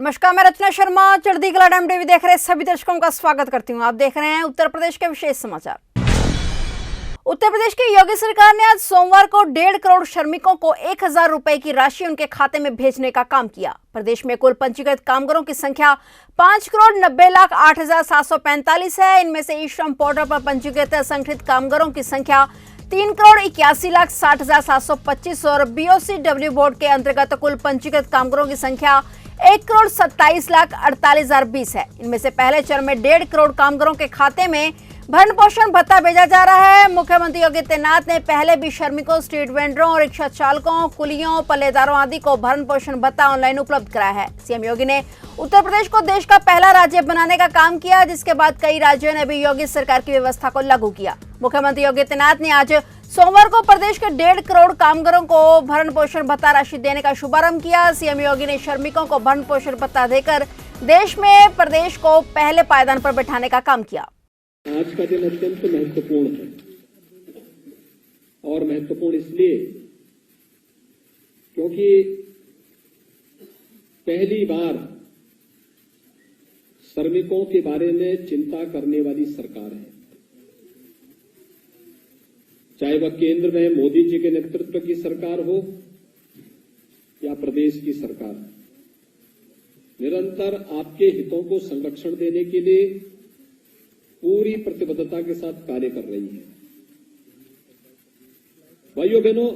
नमस्कार, मैं रचना शर्मा चढ़ती कला टाइम टीवी देख रहे सभी दर्शकों का स्वागत करती हूं। आप देख रहे हैं उत्तर प्रदेश के विशेष समाचार। उत्तर प्रदेश की योगी सरकार ने आज सोमवार को 1.5 करोड़ श्रमिकों को 1000 रुपए की राशि उनके खाते में भेजने का काम किया। प्रदेश में कुल पंजीकृत कामगारों की संख्या 5,90,08,745 है। इनमें से ई श्रम पोर्टल पर पंजीकृत असंगठित कामगारों की संख्या 3,81,60,725 और BOCW बोर्ड के अंतर्गत कुल पंजीकृत कामगारों की संख्या 1,27,48,020 है। इनमें से पहले चरण में 1.5 करोड़ कामगारों के खाते में भरण पोषण भत्ता भेजा जा रहा है। मुख्यमंत्री योगी आदित्यनाथ ने पहले भी श्रमिकों, स्ट्रीट वेंडरों, रिक्शा चालकों, कुलियों, पल्लेदारों आदि को भरण पोषण भत्ता ऑनलाइन उपलब्ध कराया है। सीएम योगी ने उत्तर प्रदेश को देश का पहला राज्य बनाने का काम किया, जिसके बाद कई राज्यों ने भी योगी सरकार की व्यवस्था को लागू किया। मुख्यमंत्री योगी आदित्यनाथ ने आज सोमवार को प्रदेश के 1.5 करोड़ कामगारों को भरण पोषण भत्ता राशि देने का शुभारंभ किया। सीएम योगी ने श्रमिकों को भरण पोषण भत्ता देकर देश में प्रदेश को पहले पायदान पर बैठाने का काम किया। आज का दिन अत्यंत महत्वपूर्ण है और महत्वपूर्ण इसलिए क्योंकि पहली बार श्रमिकों के बारे में चिंता करने वाली सरकार है। चाहे वह केंद्र में मोदी जी के नेतृत्व की सरकार हो या प्रदेश की सरकार, निरंतर आपके हितों को संरक्षण देने के लिए पूरी प्रतिबद्धता के साथ कार्य कर रही है। भाइयों बहनों,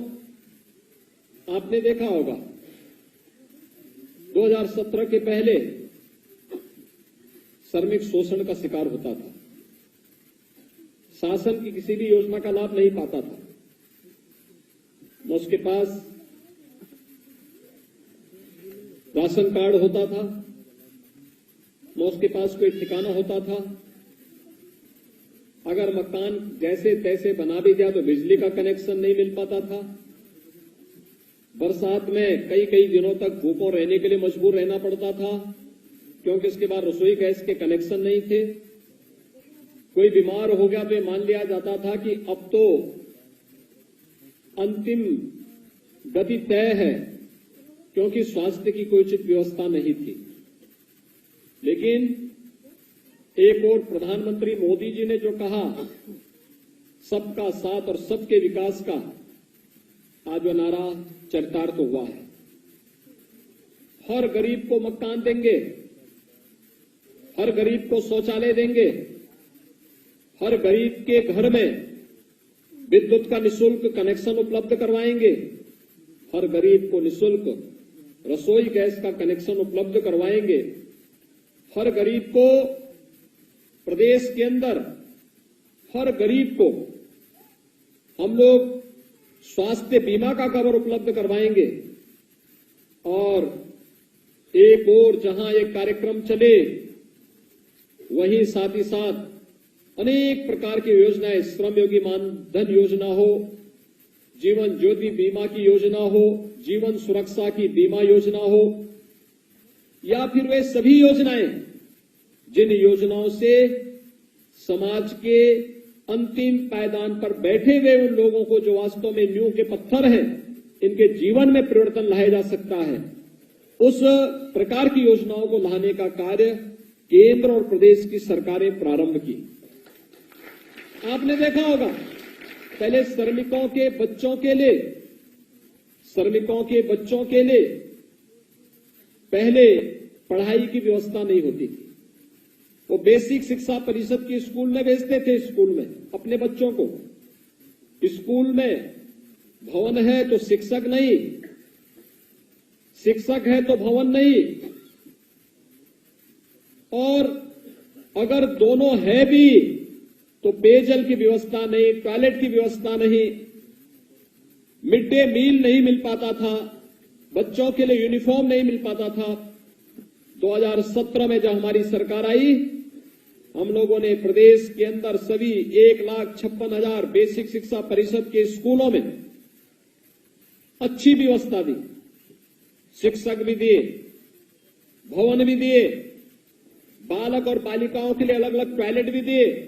आपने देखा होगा 2017 के पहले श्रमिक शोषण का शिकार होता था, शासन की किसी भी योजना का लाभ नहीं पाता था, न उसके पास राशन कार्ड होता था, न उसके पास कोई ठिकाना होता था। अगर मकान जैसे तैसे बना भी दिया तो बिजली का कनेक्शन नहीं मिल पाता था। बरसात में कई कई दिनों तक भूखों रहने के लिए मजबूर रहना पड़ता था, क्योंकि इसके बाद रसोई गैस के कनेक्शन नहीं थे। कोई बीमार हो गया तो ये मान लिया जाता था कि अब तो अंतिम गति तय है, क्योंकि स्वास्थ्य की कोई उचित व्यवस्था नहीं थी। लेकिन एक और प्रधानमंत्री मोदी जी ने जो कहा, सबका साथ और सबके विकास का, आज वह नारा चरितार्थ तो हुआ है। हर गरीब को मकान देंगे, हर गरीब को शौचालय देंगे, हर गरीब के घर में विद्युत का निःशुल्क कनेक्शन उपलब्ध करवाएंगे, हर गरीब को निःशुल्क रसोई गैस का कनेक्शन उपलब्ध करवाएंगे, हर गरीब को प्रदेश के अंदर, हर गरीब को हम लोग स्वास्थ्य बीमा का कवर उपलब्ध करवाएंगे। और एक और जहां एक कार्यक्रम चले, वहीं साथ ही साथ अनेक प्रकार की योजनाएं, श्रम योगी मानधन योजना हो, जीवन ज्योति बीमा की योजना हो, जीवन सुरक्षा की बीमा योजना हो, या फिर वे सभी योजनाएं जिन योजनाओं से समाज के अंतिम पायदान पर बैठे हुए उन लोगों को, जो वास्तव में नींव के पत्थर हैं, इनके जीवन में परिवर्तन लाया जा सकता है, उस प्रकार की योजनाओं को लाने का कार्य केंद्र और प्रदेश की सरकारें प्रारंभ की। आपने देखा होगा पहले श्रमिकों के बच्चों के लिए पहले पढ़ाई की व्यवस्था नहीं होती थी। वो बेसिक शिक्षा परिषद की स्कूल में भेजते थे, स्कूल में अपने बच्चों को। स्कूल में भवन है तो शिक्षक नहीं, शिक्षक है तो भवन नहीं, और अगर दोनों है भी तो पेयजल की व्यवस्था नहीं, टॉयलेट की व्यवस्था नहीं, मिड डे मील नहीं मिल पाता था, बच्चों के लिए यूनिफॉर्म नहीं मिल पाता था। 2017 में जब हमारी सरकार आई, हम लोगों ने प्रदेश के अंदर सभी 1,56,000 बेसिक शिक्षा परिषद के स्कूलों में अच्छी व्यवस्था दी, शिक्षक भी दिए, भवन भी दिए, बालक और बालिकाओं के लिए अलग अलग टॉयलेट भी दिए,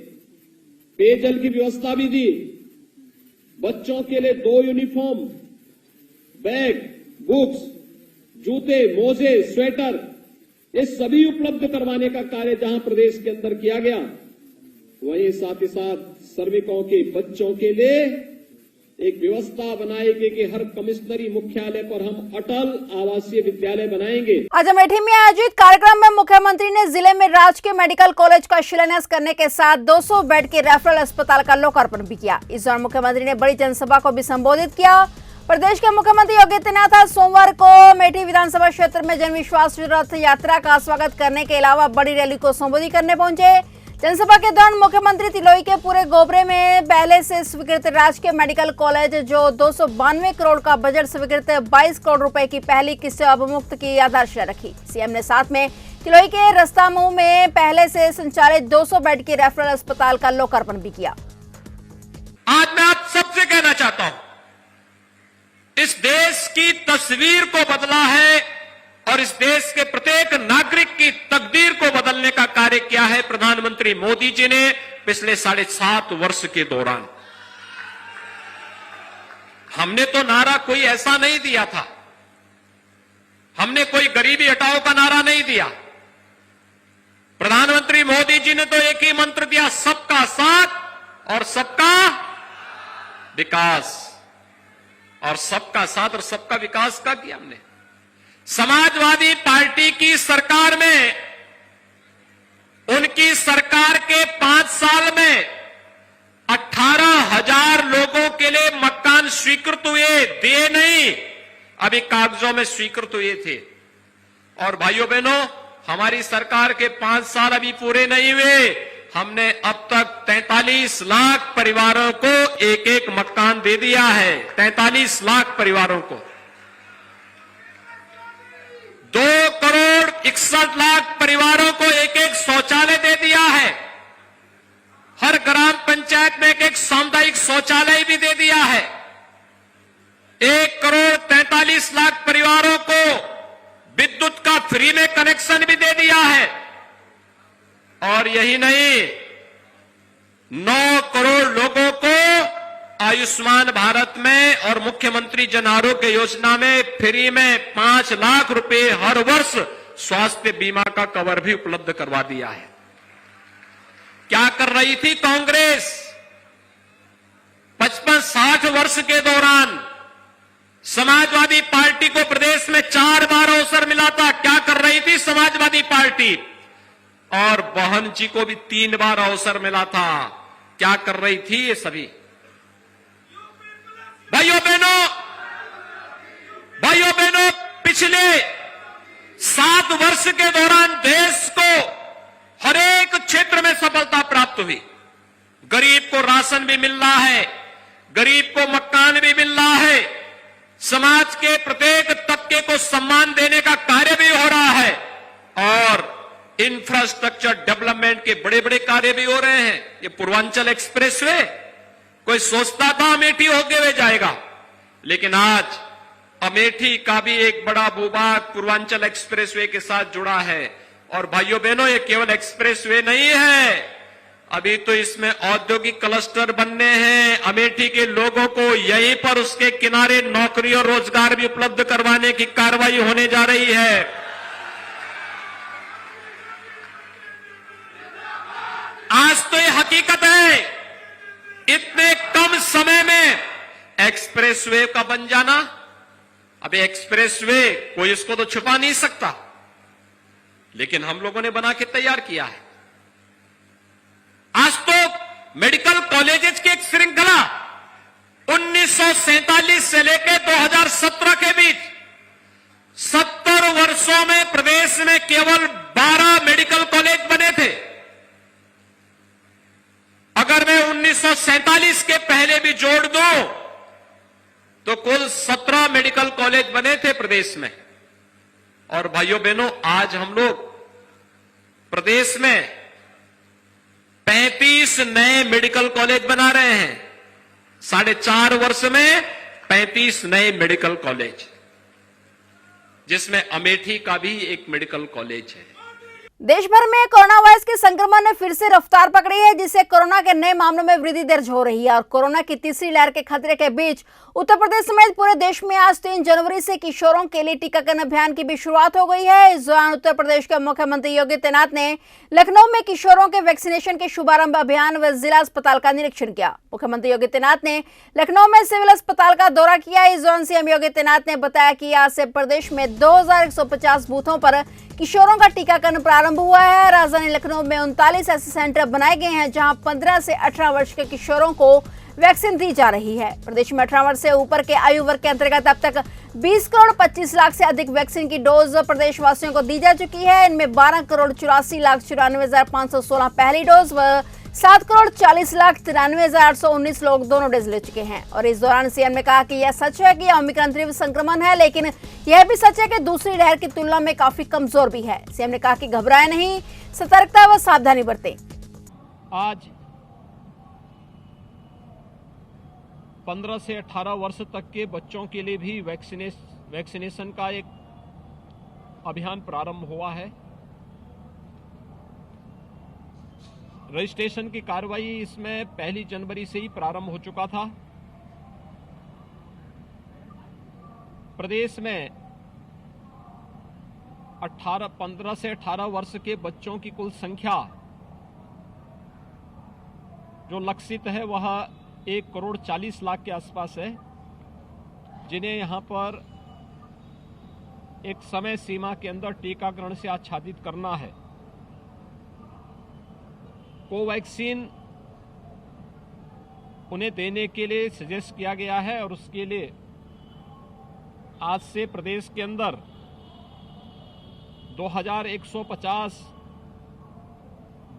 पेयजल की व्यवस्था भी दी, बच्चों के लिए 2 यूनिफॉर्म, बैग, बुक्स, जूते, मोजे, स्वेटर, ये सभी उपलब्ध करवाने का कार्य जहां प्रदेश के अंदर किया गया, वहीं साथ ही साथ श्रमिकों के बच्चों के लिए एक व्यवस्था बनाई गई कि हर कमिश्नरी मुख्यालय पर हम अटल आवासीय विद्यालय बनाएंगे। आज अमेठी में आयोजित कार्यक्रम में मुख्यमंत्री ने जिले में राजकीय मेडिकल कॉलेज का शिलान्यास करने के साथ 200 बेड के रेफरल अस्पताल का लोकार्पण भी किया। इस दौरान मुख्यमंत्री ने बड़ी जनसभा को भी संबोधित किया। प्रदेश के मुख्यमंत्री योगी आदित्यनाथ आज सोमवार को अमेठी विधानसभा क्षेत्र में जन विश्वास रथ यात्रा का स्वागत करने के अलावा बड़ी रैली को संबोधित करने पहुंचे। जनसभा के दौरान मुख्यमंत्री तिलोई के पूरे गोबरे में पहले से स्वीकृत राजकीय मेडिकल कॉलेज जो 292 करोड़ का बजट स्वीकृत 22 करोड़ रुपए की पहली किस्त अवमुक्त की आधारशिला रखी। सीएम ने साथ में तिलोई के रस्तामुंह में पहले से संचालित 200 बेड की रेफरल अस्पताल का लोकार्पण भी किया। आज मैं आप सबसे कहना चाहता हूं, इस देश की तस्वीर को बदला है और इस देश के प्रत्येक नागरिक की तकदीर को बदलने का कार्य किया है प्रधानमंत्री मोदी जी ने पिछले 7.5 वर्ष के दौरान। हमने तो नारा कोई ऐसा नहीं दिया था, हमने कोई गरीबी हटाओ का नारा नहीं दिया। प्रधानमंत्री मोदी जी ने तो एक ही मंत्र दिया, सबका साथ और सबका विकास। और सबका साथ और सबका विकास का किया हमने। समाजवादी पार्टी की सरकार में, उनकी सरकार के 5 साल में 18,000 लोगों के लिए मकान स्वीकृत हुए, दिए नहीं, अभी कागजों में स्वीकृत हुए थे। और भाइयों बहनों, हमारी सरकार के 5 साल अभी पूरे नहीं हुए, हमने अब तक 43 लाख परिवारों को एक एक मकान दे दिया है। 43 लाख परिवारों को 2 करोड़ 61 लाख परिवारों को एक एक शौचालय दे दिया है। हर ग्राम पंचायत में एक एक सामुदायिक शौचालय भी दे दिया है। 1 करोड़ 43 लाख परिवारों को विद्युत का फ्री में कनेक्शन भी दे दिया है। और यही नहीं, 9 करोड़ लोगों को आयुष्मान भारत में और मुख्यमंत्री जन आरोग्य योजना में फ्री में 5 लाख रुपए हर वर्ष स्वास्थ्य बीमा का कवर भी उपलब्ध करवा दिया है। क्या कर रही थी कांग्रेस 55-60 वर्ष के दौरान? समाजवादी पार्टी को प्रदेश में 4 बार अवसर मिला था। क्या कर रही थी समाजवादी पार्टी? और बहन जी को भी 3 बार अवसर मिला था। क्या कर रही थी ये सभी? भाइयों बहनों, पिछले 7 वर्ष के दौरान देश को हर एक क्षेत्र में सफलता प्राप्त हुई। गरीब को राशन भी मिल रहा है, गरीब को मकान भी मिल रहा है, समाज के प्रत्येक तबके को सम्मान देने का कार्य भी हो रहा है और इंफ्रास्ट्रक्चर डेवलपमेंट के बड़े बड़े कार्य भी हो रहे हैं। ये पूर्वांचल एक्सप्रेसवे, कोई सोचता था अमेठी होके हुए जाएगा, लेकिन आज अमेठी का भी एक बड़ा भूभाग पूर्वांचल एक्सप्रेसवे के साथ जुड़ा है। और भाइयों बहनों, ये केवल एक्सप्रेसवे नहीं है, अभी तो इसमें औद्योगिक क्लस्टर बनने हैं। अमेठी के लोगों को यहीं पर उसके किनारे नौकरी और रोजगार भी उपलब्ध करवाने की कार्रवाई होने जा रही है। आज तो ये हकीकत है, इतने कम समय में एक्सप्रेसवे का बन जाना। अब एक्सप्रेसवे कोई इसको तो छुपा नहीं सकता, लेकिन हम लोगों ने बना के तैयार किया है। आज तो मेडिकल कॉलेजेस की एक श्रृंखला 1947 से लेकर 2017 के बीच 70 वर्षों में प्रदेश में केवल 12 मेडिकल कॉलेज बने थे। अगर मैं 1947 के पहले भी जोड़ दूं तो कुल 17 मेडिकल कॉलेज बने थे प्रदेश में। और भाइयों बहनों, आज हम लोग प्रदेश में 35 नए मेडिकल कॉलेज बना रहे हैं। 4.5 वर्ष में 35 नए मेडिकल कॉलेज, जिसमें अमेठी का भी एक मेडिकल कॉलेज है। देश भर में कोरोना वायरस के संक्रमण ने फिर से रफ्तार पकड़ी है, जिससे कोरोना के नए मामलों में वृद्धि दर्ज हो रही है। और कोरोना की तीसरी लहर के खतरे के बीच उत्तर प्रदेश समेत पूरे देश में आज 3 जनवरी से किशोरों के लिए टीकाकरण अभियान की भी शुरुआत हो गई है। इस दौरान उत्तर प्रदेश के मुख्यमंत्री योगी आदित्यनाथ ने लखनऊ में किशोरों के वैक्सीनेशन के शुभारंभ अभियान व जिला अस्पताल का निरीक्षण किया। मुख्यमंत्री योगी आदित्यनाथ ने लखनऊ में सिविल अस्पताल का दौरा किया। इस दौरान सीएम योगी आदित्यनाथ ने बताया कि आज से प्रदेश में 2150 बूथों पर किशोरों का टीकाकरण प्रारंभ हुआ है। राजधानी लखनऊ में 39 ऐसे सेंटर बनाए गए हैं जहां 15 से 18 वर्ष के किशोरों को वैक्सीन दी जा रही है। प्रदेश में 18 वर्ष से ऊपर के आयु वर्ग के अंतर्गत अब तक 20 करोड़ 25 लाख से अधिक वैक्सीन की डोज प्रदेशवासियों को दी जा चुकी है। इनमें 12 करोड़ 84 लाख 94,516 पहली डोज व 7 करोड़ 40 लाख 93,819 लोग दोनों डोज ले चुके हैं। और इस दौरान सीएम ने कहा कि यह सच है कि ओमिक्रॉन तीव्र संक्रमण है, लेकिन यह भी सच है कि दूसरी लहर की तुलना में काफी कमजोर भी है। सीएम ने कहा कि घबराएं नहीं, सतर्कता व सावधानी बरतें। आज 15 से 18 वर्ष तक के बच्चों के लिए भी वैक्सीनेशन का एक अभियान प्रारंभ हुआ है। रजिस्ट्रेशन की कार्रवाई इसमें 1 जनवरी से ही प्रारंभ हो चुका था। प्रदेश में 15 से 18 वर्ष के बच्चों की कुल संख्या जो लक्षित है वह 1 करोड़ 40 लाख के आसपास है, जिन्हें यहां पर एक समय सीमा के अंदर टीकाकरण से आच्छादित करना है। कोवैक्सीन उन्हें देने के लिए सजेस्ट किया गया है और उसके लिए आज से प्रदेश के अंदर 2150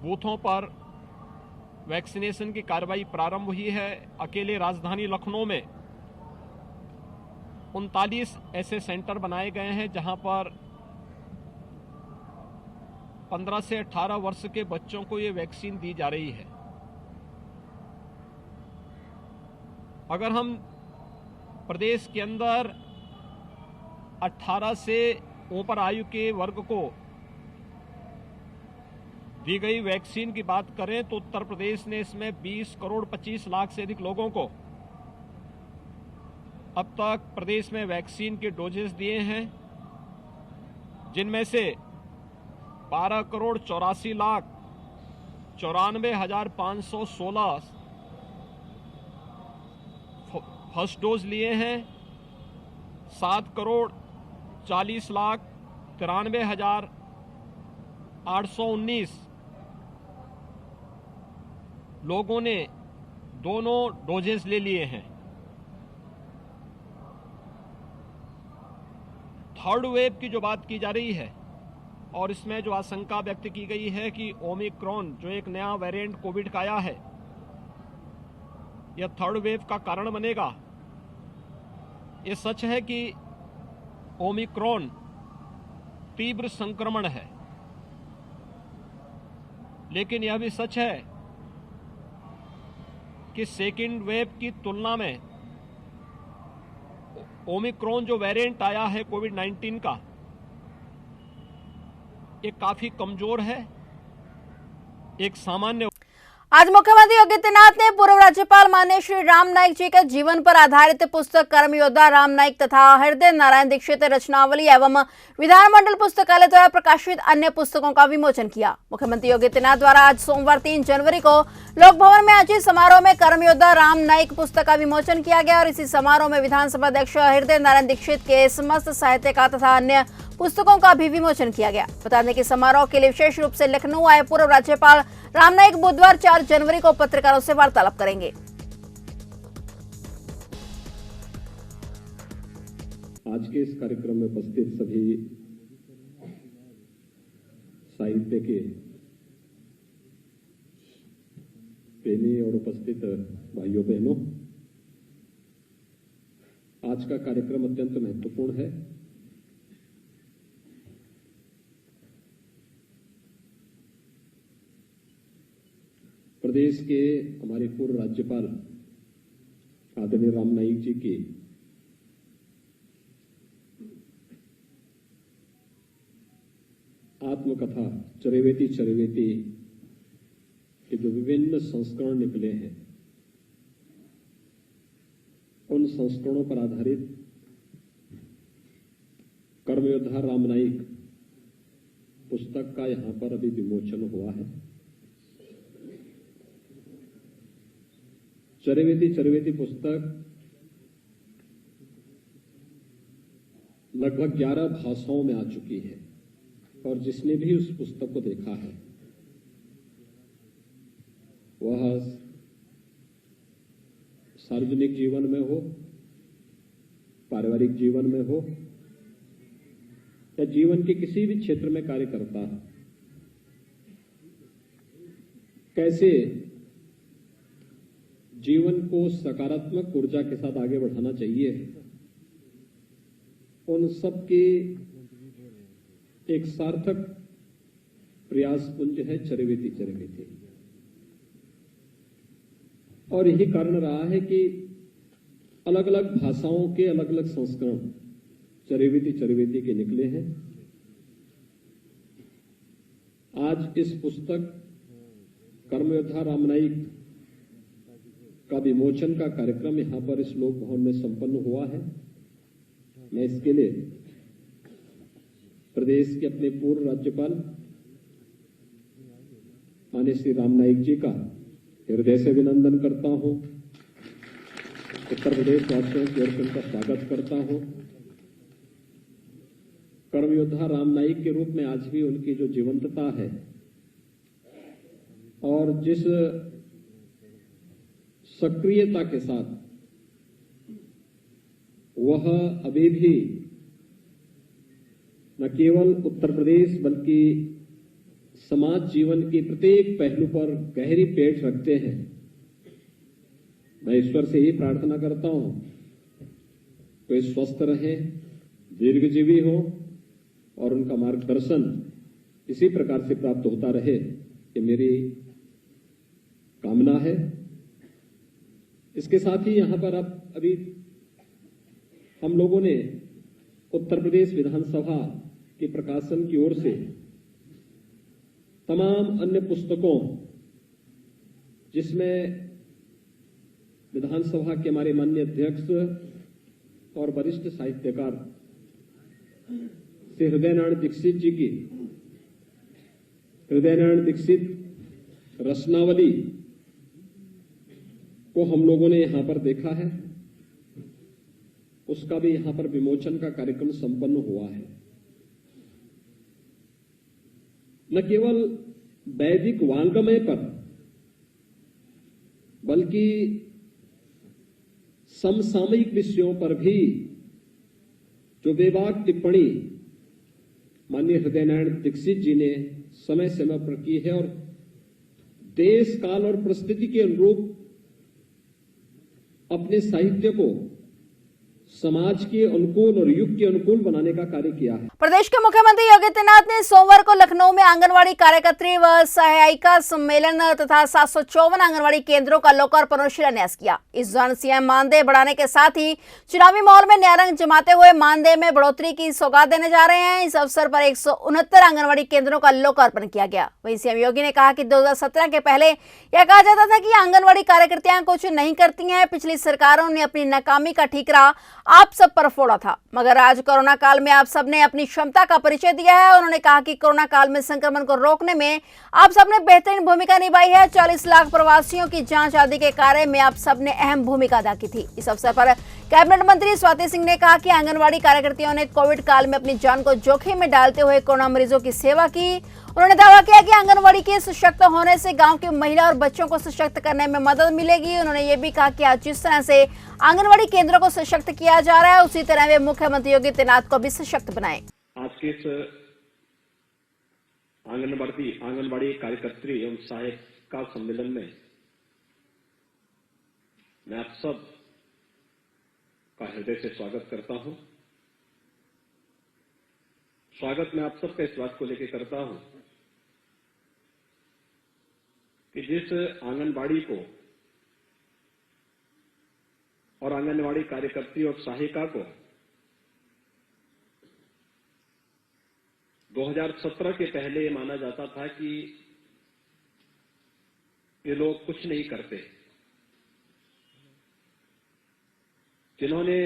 बूथों पर वैक्सीनेशन की कार्रवाई प्रारंभ हुई है। अकेले राजधानी लखनऊ में 39 ऐसे सेंटर बनाए गए हैं जहां पर 15 से 18 वर्ष के बच्चों को ये वैक्सीन दी जा रही है। अगर हम प्रदेश के अंदर 18 से ऊपर आयु के वर्ग को दी गई वैक्सीन की बात करें तो उत्तर प्रदेश ने इसमें 20 करोड़ 25 लाख से अधिक लोगों को अब तक प्रदेश में वैक्सीन के डोजेस दिए हैं, जिनमें से 12 करोड़ 84 लाख 94,516 फर्स्ट डोज लिए हैं। 7 करोड़ 40 लाख 93,819 लोगों ने दोनों डोजेस ले लिए हैं। थर्ड वेव की जो बात की जा रही है और इसमें जो आशंका व्यक्त की गई है कि ओमिक्रॉन जो एक नया वेरिएंट कोविड का आया है, यह थर्ड वेव का कारण बनेगा। ये सच है कि ओमिक्रॉन तीव्र संक्रमण है, लेकिन यह भी सच है कि सेकेंड वेव की तुलना में ओमिक्रॉन जो वेरिएंट आया है कोविड-19 का, ये काफी कमजोर है। एक सामान्य आज मुख्यमंत्री योगी आदित्यनाथ ने पूर्व राज्यपाल माननीय श्री राम नाईक जी के जीवन पर आधारित पुस्तक कर्मयोद्धा राम नाईक तथा हृदय नारायण दीक्षित रचनावली एवं विधानमंडल पुस्तकालय द्वारा प्रकाशित अन्य पुस्तकों का विमोचन किया। मुख्यमंत्री योगी आदित्यनाथ द्वारा आज सोमवार 3 जनवरी को लोक भवन में आयोजित समारोह में कर्मयोद्धा राम नाईक पुस्तक का विमोचन किया गया और इसी समारोह में विधानसभा अध्यक्ष हृदय नारायण दीक्षित के समस्त साहित्यकार तथा अन्य पुस्तकों का भी विमोचन किया गया। बता दें कि समारोह के लिए विशेष रूप से लखनऊ आए पूर्व राज्यपाल राम नाईक बुधवार 4 जनवरी को पत्रकारों से वार्तालाप करेंगे। आज के इस कार्यक्रम में उपस्थित सभी साहित्य के प्रेमी और उपस्थित भाइयों बहनों, आज का कार्यक्रम अत्यंत महत्वपूर्ण है। प्रदेश के हमारे पूर्व राज्यपाल आदरणीय राम नाईक जी की आत्मकथा चरैवेति चरैवेति के जो विभिन्न संस्करण निकले हैं, उन संस्करणों पर आधारित कर्मयोद्धा राम नाईक पुस्तक का यहां पर अभी विमोचन हुआ है। चरैवेति चरैवेति पुस्तक लगभग 11 भाषाओं में आ चुकी है और जिसने भी उस पुस्तक को देखा है वह सार्वजनिक जीवन में हो, पारिवारिक जीवन में हो या जीवन के किसी भी क्षेत्र में कार्य करता है, कैसे जीवन को सकारात्मक ऊर्जा के साथ आगे बढ़ाना चाहिए, उन सब के एक सार्थक प्रयास पुंज है चरैवेति चरैवेति। और यही कारण रहा है कि अलग अलग भाषाओं के अलग अलग संस्करण चरैवेति चरैवेति के निकले हैं। आज इस पुस्तक कर्मयोद्धा राम नाईक का विमोचन का कार्यक्रम यहां पर इस लोक भवन में संपन्न हुआ है। मैं इसके लिए प्रदेश के अपने पूर्व राज्यपाल माननीय श्री राम नाईक जी का हृदय से अभिनंदन करता हूं, उत्तर प्रदेश वासियों की ओर से उनका स्वागत करता हूं। कर्मयोद्धा राम नाईक के रूप में आज भी उनकी जो जीवंतता है और जिस सक्रियता के साथ वह अभी भी न केवल उत्तर प्रदेश बल्कि समाज जीवन के प्रत्येक पहलू पर गहरी पेट रखते हैं, मैं ईश्वर से ही प्रार्थना करता हूं वे स्वस्थ रहें, दीर्घजीवी हों और उनका मार्गदर्शन इसी प्रकार से प्राप्त होता रहे, ये मेरी कामना है। इसके साथ ही यहां पर अब अभी हम लोगों ने उत्तर प्रदेश विधानसभा के प्रकाशन की ओर से तमाम अन्य पुस्तकों, जिसमें विधानसभा के हमारे माननीय अध्यक्ष और वरिष्ठ साहित्यकार श्री हृदय नारायण दीक्षित जी की हृदय नारायण दीक्षित रचनावली को हम लोगों ने यहां पर देखा है, उसका भी यहां पर विमोचन का कार्यक्रम संपन्न हुआ है। न केवल वैदिक वांग्मय पर बल्कि समसामयिक विषयों पर भी जो बेबाक टिप्पणी माननीय हृदय नारायण दीक्षित जी ने समय समय पर की है और देश काल और परिस्थिति के अनुरूप अपने साहित्य को समाज के अनुकूल और युग के अनुकूल बनाने का कार्य किया है। प्रदेश के मुख्यमंत्री योगी आदित्यनाथ ने सोमवार को लखनऊ में आंगनवाड़ी कार्यकर्त्री व सहायिका सम्मेलन तथा 754 आंगनवाड़ी केंद्रों का लोकार्पण और शिलान्यास किया। इस दौरान सीएम मानदेय बढ़ाने के साथ ही चुनावी माहौल में नया रंग जमाते हुए मानदेय में बढ़ोतरी की सौगात देने जा रहे हैं। इस अवसर पर 169 आंगनवाड़ी केंद्रों का लोकार्पण किया गया। वहीं सीएम योगी ने कहा कि 2017 के पहले यह कहा जाता था कि आंगनवाड़ी कार्यकर्तियां कुछ नहीं करती हैं। पिछली सरकारों ने अपनी नाकामी का ठीकरा आप सब पर फोड़ा था, मगर आज कोरोना काल में आप सब ने अपनी क्षमता का परिचय दिया है। उन्होंने कहा कि कोरोना काल में संक्रमण को रोकने में आप सब ने बेहतरीन भूमिका निभाई है। 40 लाख प्रवासियों की जांच आदि के कार्य में आप सब ने अहम भूमिका अदा की थी। इस अवसर पर कैबिनेट मंत्री स्वाति सिंह ने कहा कि आंगनवाड़ी कार्यकर्तियों ने कोविड काल में अपनी जान को जोखिम में डालते हुए कोरोना मरीजों की सेवा की। उन्होंने दावा किया कि आंगनवाड़ी के सशक्त होने से गांव की महिला और बच्चों को सशक्त करने में मदद मिलेगी। उन्होंने ये भी कहा कि आज जिस तरह से आंगनवाड़ी केंद्रों को सशक्त किया जा रहा है, उसी तरह वे मुख्यमंत्री योगी आदित्यनाथ को भी सशक्त बनाएं। आज के इस आंगनवाड़ी कार्यकर्त्री एवं सहायिका सम्मेलन में मैं आप सब का हृदय से स्वागत करता हूं। स्वागत मैं आप सबका इस बात को लेकर करता हूं कि जिस आंगनवाड़ी को और आंगनवाड़ी कार्यकर्ती और सहायिका को 2017 के पहले ये माना जाता था कि ये लोग कुछ नहीं करते। जिन्होंने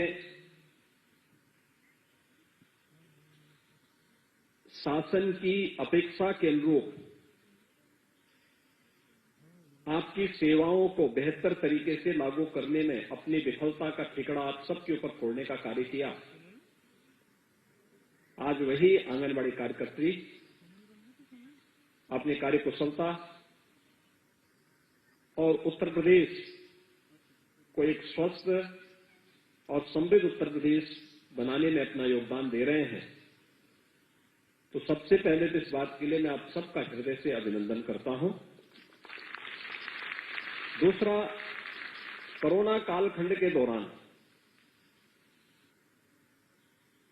शासन की अपेक्षा के अनुरूप आपकी सेवाओं को बेहतर तरीके से लागू करने में अपनी विफलता का ठिकरा आप सबके ऊपर फोड़ने का कार्य किया, आज वही आंगनबाड़ी कार्यकर्त्री अपनी कार्य कुशलता और उत्तर प्रदेश को एक स्वस्थ और समृद्ध उत्तर प्रदेश बनाने में अपना योगदान दे रहे हैं। तो सबसे पहले तो इस बात के लिए मैं आप सबका हृदय से अभिनंदन करता हूं। दूसरा, कोरोना कालखंड के दौरान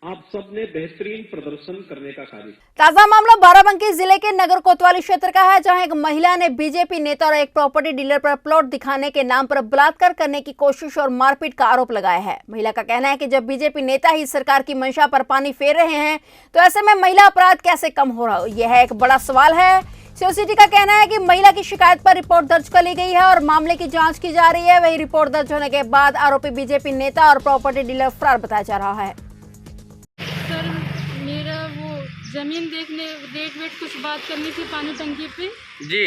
आप सबने बेहतरीन प्रदर्शन करने का कार्य। ताजा मामला बाराबंकी जिले के नगर कोतवाली क्षेत्र का है, जहां एक महिला ने बीजेपी नेता और एक प्रॉपर्टी डीलर पर प्लॉट दिखाने के नाम पर बलात्कार करने की कोशिश और मारपीट का आरोप लगाया है। महिला का कहना है कि जब बीजेपी नेता ही सरकार की मंशा पर पानी फेर रहे हैं तो ऐसे में महिला अपराध कैसे कम हो रहा, यह है एक बड़ा सवाल है। सिटी का कहना है कि महिला की शिकायत पर रिपोर्ट दर्ज कर ली गई है और मामले की जांच की जा रही है। वही रिपोर्ट दर्ज होने के बाद आरोपी बीजेपी नेता और प्रॉपर्टी डीलर फरार बताया जा रहा है। सर, मेरा वो जमीन देखने डेट वेट कुछ बात करनी थी पानी टंकी पे जी।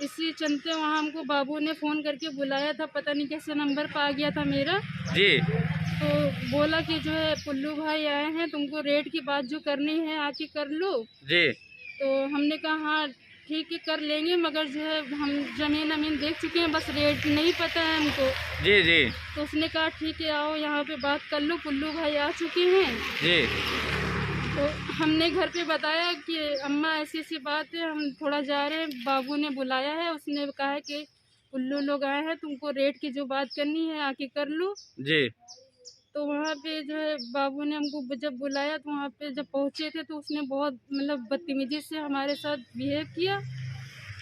इसी चलते वहाँ हमको बाबू ने फ़ोन करके बुलाया था, पता नहीं कैसे नंबर पर आ गया था मेरा जी। तो बोला कि जो है पुल्लू भाई आए हैं, तुमको रेट की बात जो करनी है आके कर लो जी। तो हमने कहा हाँ ठीक है कर लेंगे, मगर जो है हम जमीन देख चुके हैं, बस रेट नहीं पता है हमको। जी जी। तो उसने कहा ठीक है आओ यहाँ पे बात कर लो, पुल्लू भाई आ चुके हैं। जी। तो हमने घर पे बताया कि अम्मा ऐसी ऐसी बात है, हम थोड़ा जा रहे हैं, बाबू ने बुलाया है, उसने कहा है कि उल्लू लोग आए हैं, तुमको रेट की जो बात करनी है आके कर लो जी। तो वहाँ पे जो है बाबू ने हमको जब बुलाया तो वहाँ पे जब पहुँचे थे तो उसने बहुत मतलब बदतमीजी से हमारे साथ बिहेव किया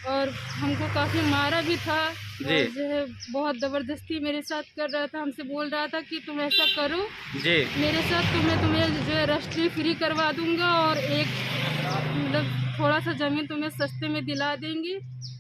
और हमको काफ़ी मारा भी था और जो है बहुत ज़बरदस्ती मेरे साथ कर रहा था, हमसे बोल रहा था कि तुम ऐसा करो जी मेरे साथ, तुम्हें जो है रजिस्ट्री फ्री करवा दूंगा और एक मतलब थोड़ा सा ज़मीन तुम्हें सस्ते में दिला देंगे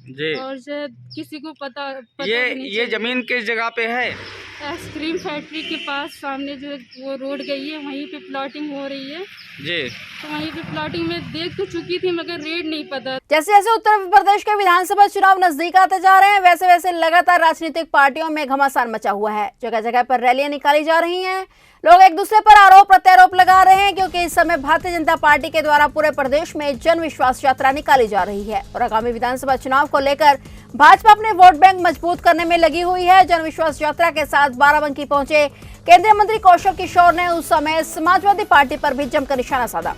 जी। और जो है किसी को पता ये ज़मीन किस जगह पे है? आइसक्रीम फैक्ट्री के पास सामने जो वो रोड गई है वहीं पे प्लॉटिंग हो रही है जी। तो वहीं पे प्लॉटिंग में देख तो चुकी थी मगर रेट नहीं पता। जैसे जैसे उत्तर प्रदेश के विधानसभा चुनाव नजदीक आते जा रहे हैं वैसे वैसे लगातार राजनीतिक पार्टियों में घमासान मचा हुआ है। जगह जगह पर रैलियां निकाली जा रही हैं, लोग एक दूसरे पर आरोप प्रत्यारोप लगा रहे हैं क्योंकि इस समय भारतीय जनता पार्टी के द्वारा पूरे प्रदेश में जन विश्वास यात्रा निकाली जा रही है और आगामी विधानसभा चुनाव को लेकर भाजपा अपने वोट बैंक मजबूत करने में लगी हुई है। जन विश्वास यात्रा के साथ बाराबंकी पहुंचे केंद्रीय मंत्री कौशल किशोर ने उस समय समाजवादी पार्टी पर भी जमकर निशाना साधा।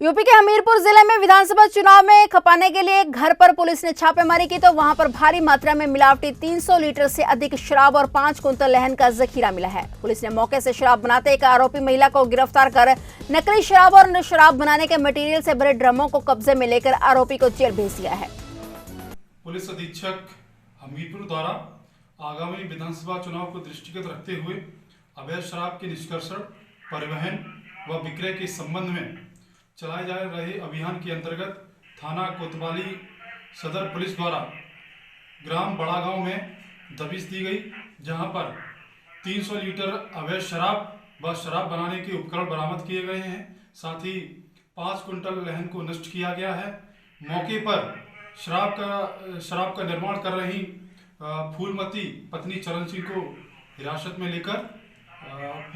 यूपी के हमीरपुर जिले में विधानसभा चुनाव में खपाने के लिए घर पर पुलिस ने छापेमारी की तो वहां पर भारी मात्रा में मिलावटी 300 लीटर से अधिक शराब और 5 कुंतल लहन का जखीरा मिला है। पुलिस ने मौके से शराब बनाते एक आरोपी महिला को गिरफ्तार कर नकली शराब और शराब बनाने के मटेरियल से भरे ड्रमों को कब्जे में लेकर आरोपी को जेल भेज दिया है। पुलिस अधीक्षक हमीरपुर द्वारा आगामी विधानसभा चुनाव को दृष्टिगत रखते हुए अवैध शराब के निष्कर्षण, परिवहन व विक्रय के संबंध में चलाए जा रहे अभियान के अंतर्गत थाना कोतवाली सदर पुलिस द्वारा ग्राम बड़ा गांव में दबिश दी गई, जहां पर 300 लीटर अवैध शराब व शराब बनाने के उपकरण बरामद किए गए हैं। साथ ही 5 कुंटल लहन को नष्ट किया गया है। मौके पर शराब का निर्माण कर रही फूलमती पत्नी चरण सिंह को हिरासत में लेकर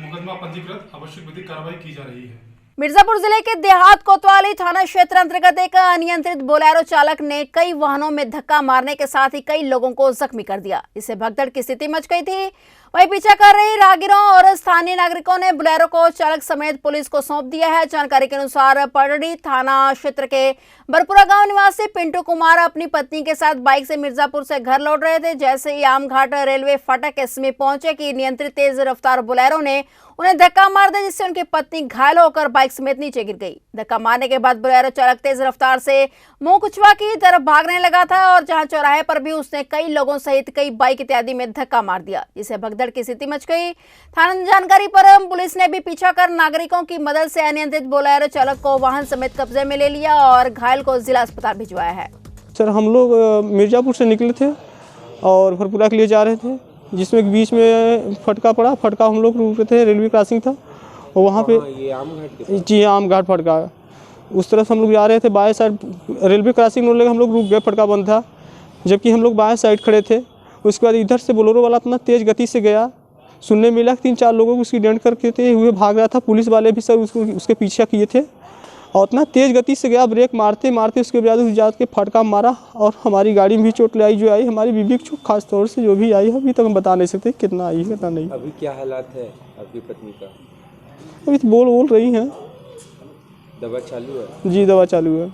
मुकदमा पंजीकृत आवश्यक विधिक कार्रवाई की जा रही है। मिर्जापुर जिले के देहात कोतवाली थाना क्षेत्र अंतर्गत एक अनियंत्रित बोलेरो चालक ने कई वाहनों में धक्का मारने के साथ ही कई लोगों को जख्मी कर दिया। इससे भगदड़ की स्थिति मच गई थी। वहीं पीछा कर रही राहगीरों और स्थानीय नागरिकों ने बोलेरो को चालक समेत पुलिस को सौंप दिया है। जानकारी के अनुसार पडड़ी थाना क्षेत्र के बरपुरा गांव निवासी पिंटू कुमार अपनी पत्नी के साथ बाइक से मिर्जापुर से घर लौट रहे थे। जैसे ही आमघाट रेलवे फाटक के समीप पहुंचे कि नियंत्रित तेज रफ्तार बोलेरो ने उन्हें धक्का मार दिया, जिससे उनकी पत्नी घायल होकर बाइक बाइक समेत नीचे गिर गई। धक्का मारने के बाद बोलेरो चालक तेज रफ्तार से मोहकुचवा की तरफ भागने लगा था और जहां चौराहे पर भी उसने कई लोगों सहित कई बाइक इत्यादि में धक्का मार दिया, जिससे भगदड़ की स्थिति मच गई। थाना जानकारी पर पुलिस ने भी पीछा कर नागरिकों की मदद से अनियंत्रित बोलेरो चालक को वाहन समेत कब्जे में ले लिया और घायल को जिला अस्पताल भिजवाया है। सर, हम लोग मिर्जापुर से निकले थे और भरपुरा के लिए जा रहे थे, जिसमें बीच में फटका पड़ा। फटका हम लोग रुके थे, रेलवे क्रॉसिंग था और वहाँ पे जी आम घाट फटका, उस तरफ हम लोग जा रहे थे। बाएं साइड रेलवे क्रॉसिंग होने लगे, हम लोग रुक गए, फटका बंद था, जबकि हम लोग बाएं साइड खड़े थे। उसके बाद इधर से बोलेरो वाला इतना तेज़ गति से गया, सुनने मिला कि 3-4 लोगों को उसकी डेंट करके हुए भाग रहा था। पुलिस वाले भी सर उसके पीछा किए थे और इतना तेज़ गति से गया, ब्रेक मारते मारते उसके बाद उस जात के फटका मारा और हमारी गाड़ी में भी चोट ले आई। जो आई हमारी बीबी की चोट खास तौर से जो भी आई है, अभी तक हम बता नहीं सकते कितना आई है कितना नहीं। अभी क्या हालात है आपकी पत्नी का? अभी तो बोल रही हैं। दवा चालू है? जी, दवा चालू है।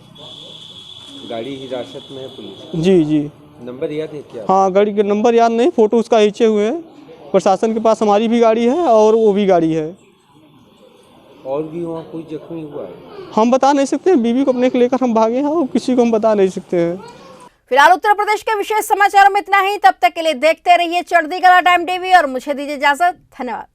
गाड़ी हिरासत में है पुलिस? जी। नंबर याद है क्या? हाँ, गाड़ी के नंबर याद नहीं, फ़ोटो उसका खींचे हुए हैं। प्रशासन के पास हमारी भी गाड़ी है और वो भी गाड़ी है। और भी वहाँ कोई जख्मी हुआ है? हम बता नहीं सकते, बीबी को अपने को लेकर हम भागे हैं और किसी को हम बता नहीं सकते हैं। फिलहाल उत्तर प्रदेश के विशेष समाचारों में इतना ही। तब तक के लिए देखते रहिए चढ़ती कला टाइम टीवी और मुझे दीजिए इजाजत। धन्यवाद।